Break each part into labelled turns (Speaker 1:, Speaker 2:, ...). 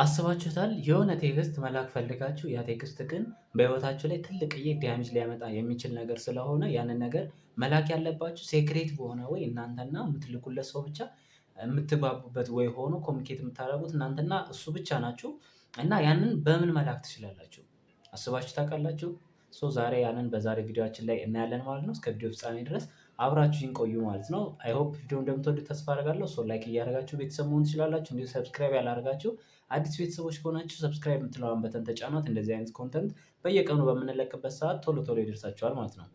Speaker 1: አስባችሁታል? የሆነ ቴክስት መላክ ፈልጋችሁ ያ ቴክስት ግን በህይወታችሁ ላይ ትልቅዬ ዳሜጅ ሊያመጣ የሚችል ነገር ስለሆነ ያንን ነገር መላክ ያለባችሁ ሴክሬት በሆነ ወይ እናንተና የምትልኩለት ሰው ብቻ የምትግባቡበት ወይ ሆኖ ኮሚኒኬት የምታደርጉት እናንተና እሱ ብቻ ናችሁ እና ያንን በምን መላክ ትችላላችሁ? አስባችሁ ታውቃላችሁ? ዛሬ ያንን በዛሬ ቪዲዮአችን ላይ እናያለን ማለት ነው። እስከ ቪዲዮ ፍጻሜ ድረስ አብራችሁኝ ቆዩ ማለት ነው። አይ ሆፕ ቪዲዮ እንደምትወዱት ተስፋ አደርጋለሁ። ላይክ እያደረጋችሁ ቤተሰብ መሆን ትችላላችሁ። እንዲሁ ሰብስክራይብ ያላደረጋችሁ አዲስ ቤተሰቦች ከሆናችሁ ሰብስክራይብ የምትለዋን በተን ተጫኗት። እንደዚህ አይነት ኮንተንት በየቀኑ በምንለቅበት ሰዓት ቶሎ ቶሎ ይደርሳችኋል ማለት ነው።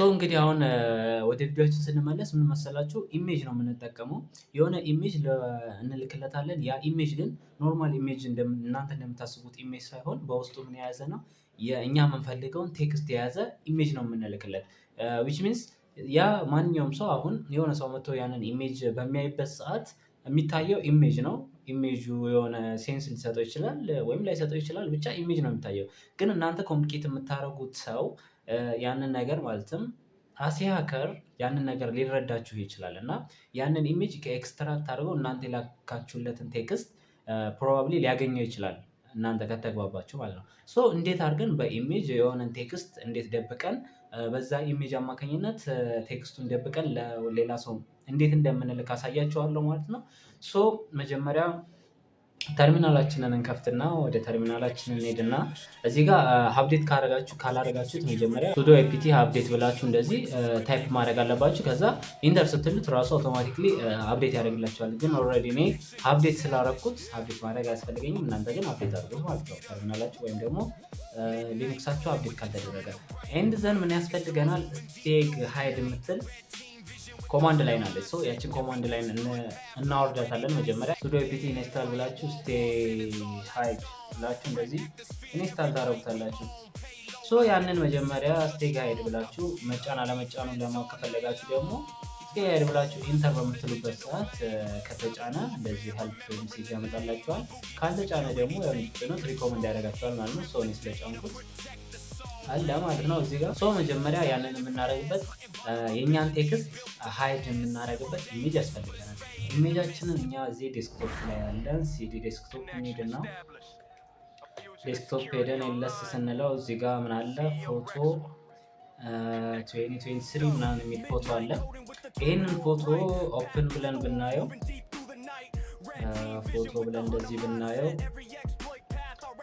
Speaker 1: እንግዲህ አሁን ወደ ቪዲዮችን ስንመለስ ምን መሰላችሁ? ኢሜጅ ነው የምንጠቀመው። የሆነ ኢሜጅ እንልክለታለን። ያ ኢሜጅ ግን ኖርማል ኢሜጅ እናንተ እንደምታስቡት ኢሜጅ ሳይሆን በውስጡ ምን የያዘ ነው? የእኛ የምንፈልገውን ቴክስት የያዘ ኢሜጅ ነው የምንልክለት። ዊች ሚንስ ያ ማንኛውም ሰው አሁን የሆነ ሰው መጥቶ ያንን ኢሜጅ በሚያይበት ሰዓት የሚታየው ኢሜጅ ነው። ኢሜጁ የሆነ ሴንስ ሊሰጠው ይችላል ወይም ላይሰጠው ይችላል። ብቻ ኢሜጅ ነው የሚታየው። ግን እናንተ ኮሚኒኬት የምታደርጉት ሰው ያንን ነገር ማለትም አሴ ሀከር ያንን ነገር ሊረዳችሁ ይችላል እና ያንን ኢሜጅ ከኤክስትራክት አድርገው እናንተ የላካችሁለትን ቴክስት ፕሮባብሊ ሊያገኘው ይችላል እናንተ ከተግባባችሁ ማለት ነው። እንዴት አድርገን በኢሜጅ የሆነን ቴክስት እንዴት ደብቀን በዛ ኢሜጅ አማካኝነት ቴክስቱን ደብቀን ለሌላ ሰው እንዴት እንደምንልክ አሳያችኋለሁ ማለት ነው። መጀመሪያ ተርሚናላችንን እንከፍትና ወደ ተርሚናላችን እንሄድና እዚህ ጋር አፕዴት ካላረጋችሁት መጀመሪያ sudo apt አፕዴት ብላችሁ እንደዚህ ታይፕ ማድረግ አለባችሁ። ከዛ ኢንተር ስትሉት ራሱ አውቶማቲክሊ አፕዴት ያደርግላችኋል። ግን ኦልሬዲ እኔ አፕዴት ስላረኩት አፕዴት ማድረግ አያስፈልገኝም። እናንተ ግን አፕዴት አድርጉት ማለት ነው። ተርሚናላችሁ ወይም ደግሞ ሊነክሳችሁ አፕዴት ካልተደረገ ኤንድ ዘን ምን ያስፈልገናል? ስቴግ ሃይድ የምትል ኮማንድ ላይን አለች። ያችን ኮማንድ ላይን እናወርዳታለን። መጀመሪያ sudo apt ኢንስታል ብላችሁ stay hide ብላችሁ እንደዚህ ኢንስታል ታረጉታላችሁ። ያንን መጀመሪያ stay hide ብላችሁ መጫን አለመጫኑን ለማወቅ ከፈለጋችሁ ደግሞ stay hide ብላችሁ ኢንተር በምትሉበት ሰዓት ከተጫነ እንደዚህ ሄልፕ ሜሴጅ ያመጣላችኋል። ካልተጫነ ደግሞ ያው ሪኮመንድ ያደርጋችኋል ማለት ነው። እኔ ስለጫንኩት አለ ማለት ነው። እዚህ ጋር መጀመሪያ ያንን የምናደርግበት የእኛን ቴክስት ሃይድ የምናደርግበት ኢሜጅ ያስፈልገናል። ኢሜጃችንን እኛ እዚህ ዴስክቶፕ ላይ ያለን ሲዲ ዴስክቶፕ እንሂድና ዴስክቶፕ ሄደን ለስ ስንለው እዚህ ጋር ምን አለ? ፎቶ 2023 ምናምን የሚል ፎቶ አለ። ይህንን ፎቶ ኦፕን ብለን ብናየው ፎቶ ብለን እንደዚህ ብናየው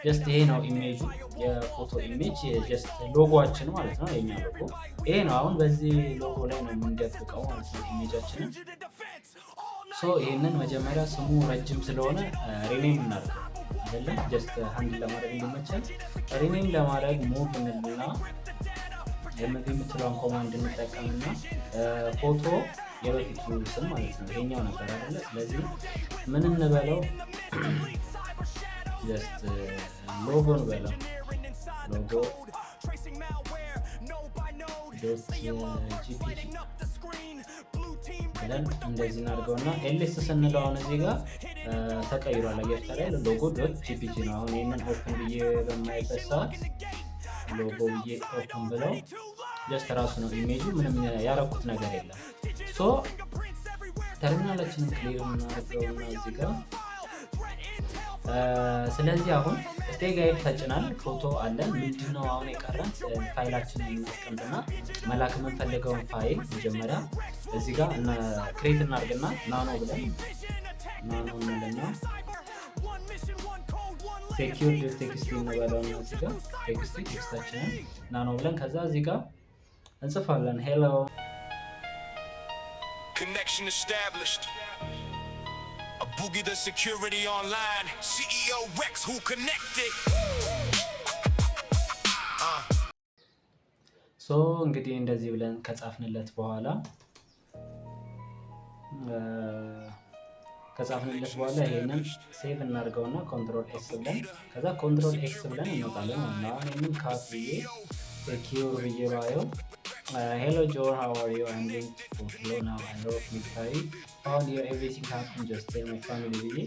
Speaker 1: ጀስት ይሄ ነው ኢሜጁ፣ የፎቶ ኢሜጅ ጀስት ሎጎአችን ማለት ነው። የኛ ሎጎ ይሄ ነው። አሁን በዚህ ሎጎ ላይ ነው የምንደብቀው ማለት ነው ኢሜጃችንን። ይሄንን መጀመሪያ ስሙ ረጅም ስለሆነ ሪኔም እናደርገው አይደለም፣ ጀስት ሃንድል ለማድረግ እንዲመቸን ሪኔም ለማድረግ ሙቭ እንልና የምትለውን ኮማንድ እንጠቀምና ፎቶ የበፊቱ ስም ማለት ነው ይሄኛው ነበር አይደለ? ስለዚህ ምን እንበለው? ጀስት ሎጎ እንበለው። ሎጎ ብለን እንደዚህ እናድርገውና ኤልኤስ ስንለው አሁን እዚህ ጋር ተቀይሯል። አያችሁት አይደል? ሎጎ ዶት ጂፒጂ ነው። አሁን ይሄንን ኦፕን ብዬ በማይበት ሰዓት ሎጎ ብዬ ኦፕን ብለው ጀስት ራሱ ነው ኢሜጁ። ምንም ያረኩት ነገር የለም። ተርሚናላችንን ክሊር እናድርገውና እዚህ ጋር ስለዚህ አሁን ስቴግ ሃይድ ተጭናል። ፎቶ አለን። ምንድነው አሁን የቀረን? ፋይላችንን እናስቀምጥና መላክ የምንፈልገውን ፋይል መጀመሪያ እዚህ ጋር ክሬት እናድርግና ናኖ ብለን ናኖ እንልና ሴኪዩር ቴክስት እንበለውና እዚህ ጋር ቴክስታችንን ናኖ ብለን ከዛ እዚህ ጋር እንጽፋለን ሄሎ connection established Boogie the security online CEO Rex who connected እንግዲህ እንደዚህ ብለን ከጻፍንለት በኋላ ይሄንን ሴቭ እናድርገውና ኮንትሮል ኤክስ ብለን ከዛ ኮንትሮል ኤክስ ብለን እንወጣለን ማለት ነው። አሁን ይሄንን ካፒዬ ሴኪዩር ብዬ ባየው hello Joe, how are you? I'm doing hello now. I hope you carry all your everything happen just tell my family ብዬ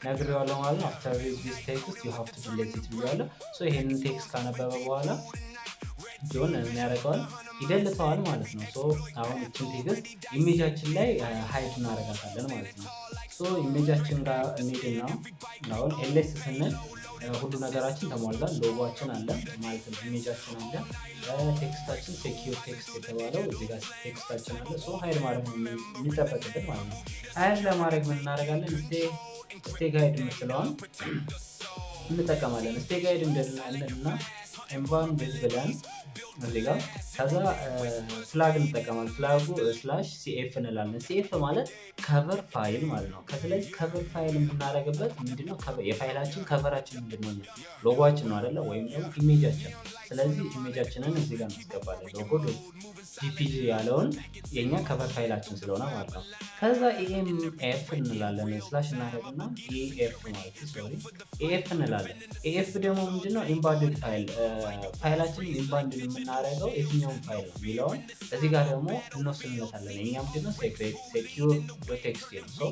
Speaker 1: ነግሬዋለሁ ማለት ነው። after this text you have to delete it ብያለሁ። ይሄንን ቴክስት ካነበበ በኋላ ጆን የሚያደርገዋል ይደልተዋል ማለት ነው። ሶ አሁን እችን ቴክስት ኢሜጃችን ላይ ሀይድ እናደርጋታለን ማለት ነው። ሶ ኢሜጃችን ጋር እንሄድና አሁን ኤልኤስ ስንል ሁሉ ነገራችን ተሟልቷል። ሎጎችን አለ ማለት ነው። ኢሜጃችን አለ፣ ቴክስታችን ሴኪዩር ቴክስት የተባለው እዚህ ጋር ቴክስታችን አለ። ሶ ሀይድ ማድረግ የሚጠበቅብን ማለት ነው። ሀይድ ለማድረግ ምን እናደርጋለን? ስቴ ጋይድ የምትለዋን እንጠቀማለን። ስቴ ጋይድ እንደልና ኤምባንድ ብለን እዚህ ጋር ከዛ ፍላግ እንጠቀማለን። ፍላጉ ስላሽ ሲኤፍ እንላለን። ሲኤፍ ማለት ከቨር ፋይል ማለት ነው። ስለዚህ ከቨር ፋይል የምናደርግበት ምንድነው? የፋይላችን ከቨራችን ምንድነው? ሎጓችን ነው አይደለ? ወይም ደግሞ ኢሜጃችን። ስለዚህ ኢሜጃችንን እዚህ ጋር እናስገባለን። ሎጎ ጂፒጂ ያለውን የኛ ከቨር ፋይላችን ስለሆነ ማለት ነው። ከዛ ኢኤምኤፍ እንላለን። ስላሽ እናደርግና ኢኤፍ ማለት ሶሪ ኢኤፍ እንላለን። ኢኤፍ ደግሞ ምንድነው? ኢምባንድድ ፋይላችን ኢምባንድድ የምናደርገው የትኛውን ፋይል ነው የሚለውን እዚህ ጋር ደግሞ እንወስንለታለን። የኛ ምንድነው? ሴኪዩር ቴክስት ነው።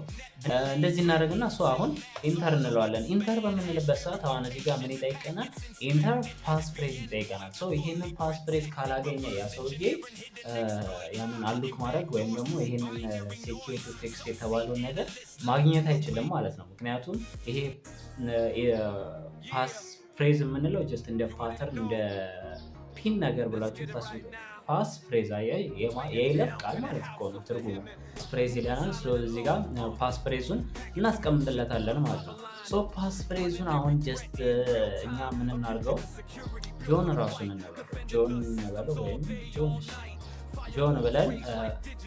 Speaker 1: እንደዚህ እናደርግና አሁን ኢንተር እንለዋለን። ኢንተር በምንልበት ሰዓት አሁን እዚህ ጋር ምን ይጠይቀናል? ኢንተር ፓስፍሬዝ ይጠይቀናል። ይሄንን ፓስፍሬዝ ካላገኘ ያ ሰውዬ ያንን አሉክ ማድረግ ወይም ደግሞ ይሄንን ሴኪዩር ቴክስት የተባለውን ነገር ማግኘት አይችልም ማለት ነው። ምክንያቱም ይሄ ፓስ ፍሬዝ የምንለው ጀስት እንደ ፓተርን እንደ ፒን ነገር ብላችሁ ታስቡ። ፓስ ፍሬዝ የይለፍ ቃል ማለት እኮ ነው ትርጉሙ። ፍሬዝ ይለናል። እዚህ ጋር ፓስ ፍሬዙን እናስቀምጥለታለን ማለት ነው። ፓስ ፍሬዙን አሁን ጀስት እኛ ምን እናድርገው? ጆን ራሱን እንበለው ወይም ጆን ብለን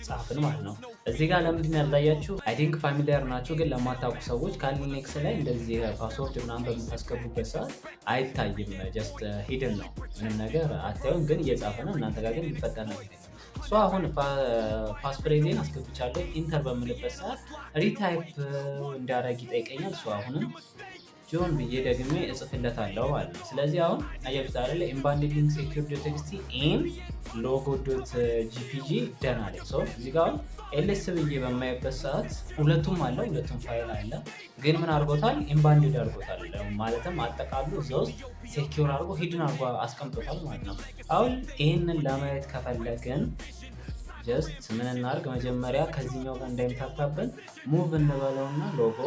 Speaker 1: ጻፍን ማለት ነው። እዚህ ጋር ለምንድን ያልታያችሁ? አይ ቲንክ ፋሚሊያር ናቸው፣ ግን ለማታውቁ ሰዎች ካሊኔክስ ላይ እንደዚህ ፓስወርድ ምናምን በምታስገቡበት ሰዓት አይታይም። ጀስት ሂድን ነው፣ ምንም ነገር አታዩም፣ ግን እየጻፈ ነው። እናንተ ጋር ግን ይፈጠር ነው። አሁን ፓስፍሬዜን አስገብቻለሁ። ኢንተር በምልበት ሰዓት ሪታይፕ እንዲያደርግ ይጠይቀኛል። አሁንም ጆን ብዬ ደግሜ እጽፍለታለሁ ማለት ነው። ስለዚህ አሁን አያችሁት አይደለ? ኢምባንድሊንግ ሴኪዩር ቴክስት ኤም ሎጎ ዶት ጂፒጂ ደን አለ። እዚህ ጋር ኤልኤስ ብዬ በማይበት ሰዓት ሁለቱም ፋይል አለ፣ ግን ምን አድርጎታል? ኢምባንድድ አድርጎታል። ማለትም አጠቃሉ እዛ ውስጥ ሴኪዩር አድርጎ ሂድን አድርጎ አስቀምጦታል ማለት ነው። አሁን ይህንን ለማየት ከፈለግን ጀስት ምን እናድርግ? መጀመሪያ ከዚህኛው ጋር እንዳይምታታብን ሙቭ እንበለውና ሎጎ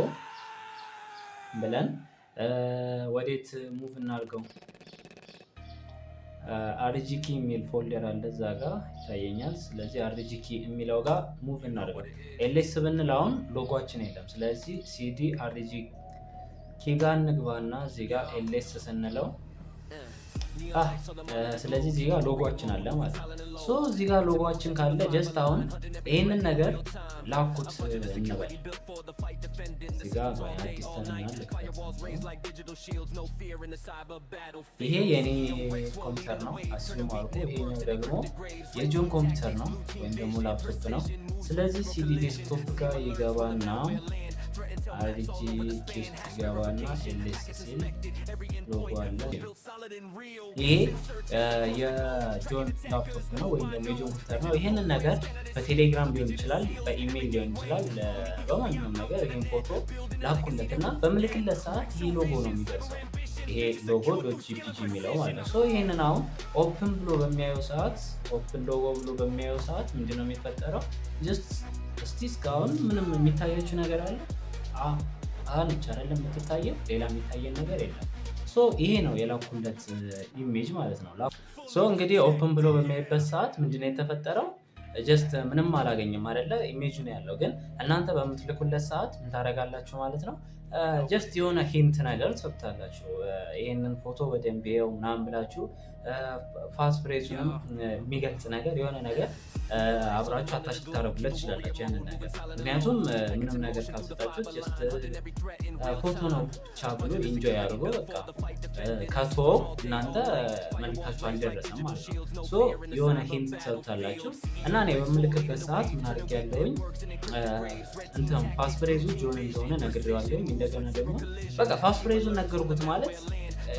Speaker 1: ብለን ወዴት ሙቭ እናድርገው? አርጂኪ የሚል ፎልደር አለ እዛ ጋር ይታየኛል። ስለዚህ አርጂኪ የሚለው ጋር ሙቭ እናድርገው። ኤልኤስ ብንል አሁን ሎጓችን የለም። ስለዚህ ሲዲ አርጂኪ ጋር እንግባና እዚህ ጋር ኤልኤስ ስንለው ስለዚህ እዚህ ጋር ሎጓችን አለ ማለት ነው። እዚህ ጋር ሎጓችን ካለ ጀስት አሁን ይህንን ነገር ላኩት እንበል። እዚህ ጋር አዲስ ተናል። ይሄ የኔ ኮምፒውተር ነው አስዩም አድርጎ፣ ይሄኛው ደግሞ የጆን ኮምፒውተር ነው ወይም ደግሞ ላፕቶፕ ነው። ስለዚህ ሲዲ ዴስክቶፕ ጋር ይገባና አርጂ ቴስት ይገባና ኤልኤስ ሲል ሎጎ አለ። ይሄ የጆን ላፕቶፕ ነው ወይም ደግሞ የጆን ኮምፒውተር ነው። ይሄንን ነገር በቴሌግራም ሊሆን ይችላል፣ በኢሜይል ሊሆን ይችላል፣ በማንኛውም ነገር ይሄን ፎቶ ላኩለትና በምልክለት ሰዓት ይህ ሎጎ ነው የሚደርሰው። ይሄ ሎጎ ዶት ጂፒጂ የሚለው ማለት ነው። ይሄንን አሁን ኦፕን ብሎ በሚያየው ሰዓት ኦፕን ሎጎ ብሎ በሚያየው ሰዓት ምንድነው የሚፈጠረው? ጀስት እስቲ እስካሁን ምንም የሚታያችሁ ነገር አለ? አንቺ አይደለም የምትታየው፣ ሌላ የሚታየን ነገር የለም። ይሄ ነው የላኩለት ኢሜጅ ማለት ነው። እንግዲህ ኦፕን ብሎ በሚያይበት ሰዓት ምንድነው የተፈጠረው? ጀስት ምንም አላገኘም አይደለ? ኢሜጁ ነው ያለው። ግን እናንተ በምትልኩለት ሰዓት ምን ታደርጋላችሁ ማለት ነው? ጀስት የሆነ ሂንት ነገር ትሰጡታላችሁ። ይሄንን ፎቶ በደንብ ይኸው ምናምን ብላችሁ ፓስ ፍሬዙንም የሚገልጽ ነገር የሆነ ነገር አብራችሁ አታች ልታደርጉለት ትችላላችሁ ያንን ነገር። ምክንያቱም ምንም ነገር ካልሰጣችሁት ጀስት ፎቶ ነው ብቻ ብሎ ኢንጆይ አድርጎ በቃ ከቶ እናንተ መልክታችሁ አልደረሰም ማለት ነው። የሆነ ሂንት ትሰጡታላችሁ እና እኔ በምልክበት ሰዓት ምን አድርጌያለሁኝ እንትን ፓስ ፍሬዙ ጆን እንደሆነ ነግሬዋለሁኝ። እንደገና ደግሞ በቃ ፓስ ፍሬዙን ነገርኩት ማለት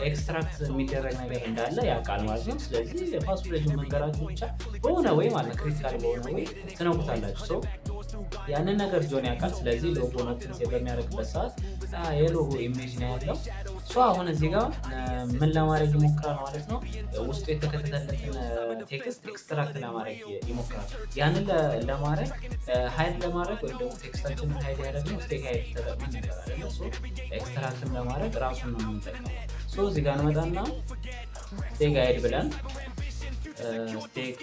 Speaker 1: ኤክስትራክት የሚደረግ ነገር እንዳለ ያውቃል ማለት ነው። ስለዚህ ፓስወርዱን መንገራችሁ ብቻ በሆነ ወይ ማለት ክሪቲካል በሆነ ወይ ትነኩታላችሁ። ያንን ነገር ጆን ያውቃል። ስለዚህ ሎጎ ነትን ሴቭ በሚያደርግበት ሰዓት የሎጎ ኢሜጅ ነው ያለው። አሁን እዚህ ጋር ምን ለማድረግ ይሞክራል ማለት ነው? ውስጡ የተከተተለትን ቴክስት ኤክስትራክት ለማድረግ ይሞክራል። ያንን ለማድረግ ሀይድ ለማድረግ ወይም ደግሞ ቴክስታችንን ሀይድ ያደረግነው ስቴክ ሀይድ ተጠቅመን ነበር አይደለ? ኤክስትራክትም ለማድረግ ራሱን ነው የምንጠቀመው። እዚህ ጋር እንመጣና ስቴክ ሀይድ ብለን ስቴክ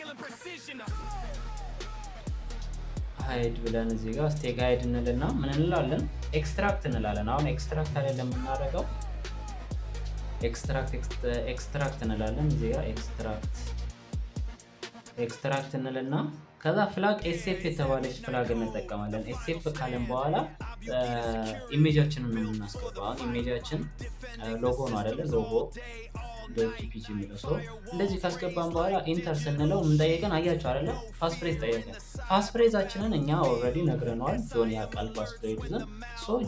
Speaker 1: ሀይድ ብለን እዚህ ጋር ስቴክ ሀይድ እንልና ምን እንላለን? ኤክስትራክት እንላለን። አሁን ኤክስትራክት አይደለም የምናደርገው ኤክስትራክት እንላለን። እዚህ ጋር ኤክስትራክት እንልና ከዛ ፍላግ ኤስኤፍ የተባለች ፍላግ እንጠቀማለን። ኤስኤፍ ካለን በኋላ ኢሜጃችንን ነው የምናስገባው። አሁን ኢሜጃችን ሎጎ ነው አይደለ? ሎጎ ፒፒጂ የሚለው ሰው እንደዚህ ካስገባን በኋላ ኢንተር ስንለው የምንጠየቀን አያቸው አይደለ? ፓስፍሬዝ ጠየቀን። ፓስፍሬዛችንን እኛ ኦልሬዲ ነግረነዋል። ጆን ያውቃል ፓስፍሬዝን።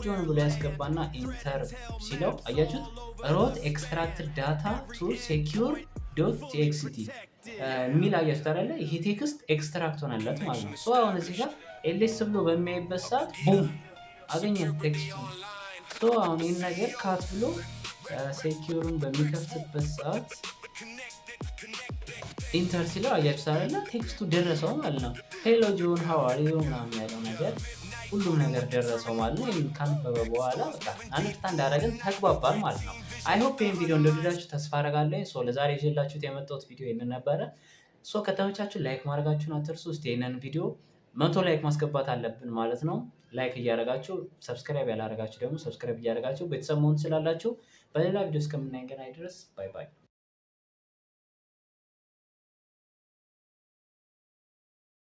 Speaker 1: ጆን ብሎ ያስገባና ኢንተር ሲለው አያችሁት? ሮት ኤክስትራክትድ ዳታ ቱ ሴኪዩር ዶት ቲኤክስቲ የሚል አያችሁት አይደለ? ይሄ ቴክስት ኤክስትራክት ሆነለት ማለት ነው። አሁን እዚህ ጋር ኤልኤስ ብሎ በሚያይበት ሰዓት ቡም አገኘን ቴክስቱ። አሁን ይህን ነገር ካት ብሎ ሴኪዩርን በሚከፍትበት ሰዓት ኢንተር ሲለው አያችሁት አይደለ? ቴክስቱ ደረሰው ማለት ነው። ሄሎ ጆን ሃው አር ዩ ምናምን ያለው ነገር ሁሉም ነገር ደረሰው ማለት ነው። ይህን ካነበበ በኋላ በቃ አንደርስታንድ እንዳደረግን ተግባባል ማለት ነው። አይ ሆፕ ይህን ቪዲዮ እንደወደዳችሁ ተስፋ አደርጋለሁ። ለዛሬ ይዤላችሁት የመጣሁት ቪዲዮ ይህንን ነበረ። ከተመቻችሁ ላይክ ማድረጋችሁን አትርሱ። እስኪ ይህንን ቪዲዮ 100 ላይክ ማስገባት አለብን ማለት ነው። ላይክ እያደረጋችሁ ሰብስክራይብ ያላደረጋችሁ ደግሞ ሰብስክራይብ እያደረጋችሁ ቤተሰብ መሆን ትችላላችሁ። በሌላ ቪዲዮ እስከምናገናኝ ድረስ ባይ ባይ።